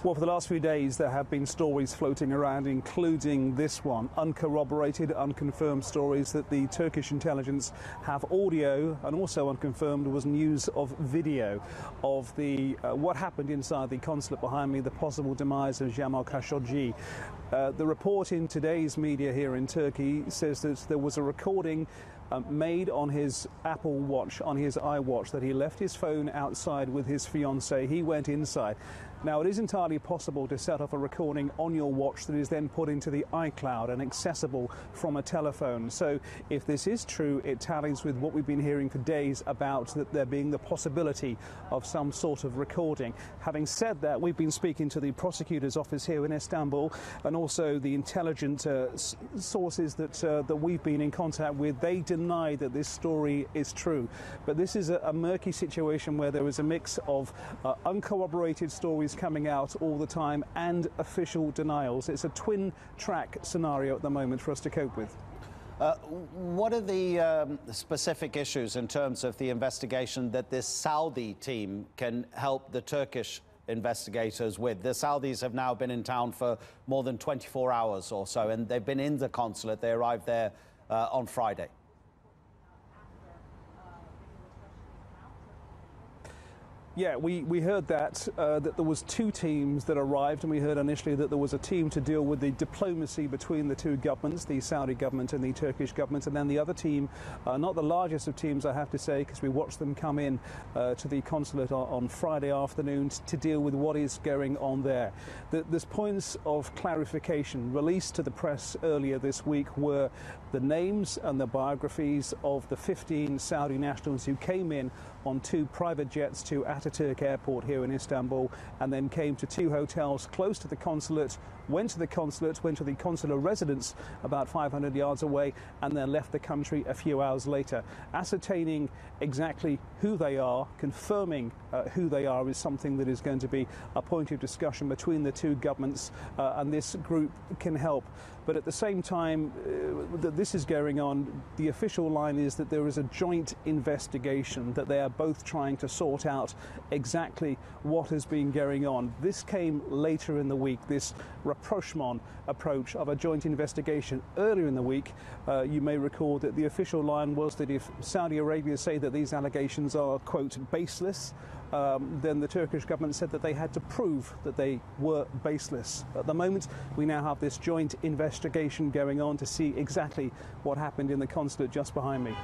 Well, for the last few days, there have been stories floating around, including this one, uncorroborated, unconfirmed stories that the Turkish intelligence have audio, and also unconfirmed was news of video of the what happened inside the consulate behind me, the possible demise of Jamal Khashoggi. The report in today's media here in Turkey says that there was a recording made on his Apple Watch, on his iWatch, that he left his phone outside with his fiancée. He went inside. Now, it is entirely possible to set off a recording on your watch that is then put into the iCloud and accessible from a telephone. So if this is true, it tallies with what we've been hearing for days about that there being the possibility of some sort of recording. Having said that, we've been speaking to the prosecutor's office here in Istanbul and also the intelligence sources that we've been in contact with. They deny that this story is true. But this is a murky situation where there is a mix of uncorroborated stories coming out all the time and official denials. It's a twin track scenario at the moment for us to cope with. What are the specific issues in terms of the investigation that this Saudi team can help the Turkish investigators with? The Saudis have now been in town for more than 24 hours or so, and they've been in the consulate. They arrived there on Friday. Yeah, we heard that there was two teams that arrived, and we heard initially that there was a team to deal with the diplomacy between the two governments, the Saudi government and the Turkish government, and then the other team, not the largest of teams, I have to say, because we watched them come in to the consulate on Friday afternoon to deal with what is going on there. There's points of clarification released to the press earlier this week were the names and the biographies of the 15 Saudi nationals who came in on two private jets to Ataturk Airport here in Istanbul, and then came to two hotels close to the consulate, went to the consular residence about 500 yards away, and then left the country a few hours later. Ascertaining exactly who they are, confirming who they are, is something that is going to be a point of discussion between the two governments, and this group can help. But at the same time that this is going on, the official line is that there is a joint investigation, that they are both trying to sort out exactly what has been going on. This came later in the week, this rapprochement approach of a joint investigation. Earlier in the week, you may recall that the official line was that if Saudi Arabia say that these allegations are, quote, baseless, then the Turkish government said that they had to prove that they were baseless. At the moment, we now have this joint investigation going on to see exactly what happened in the consulate just behind me.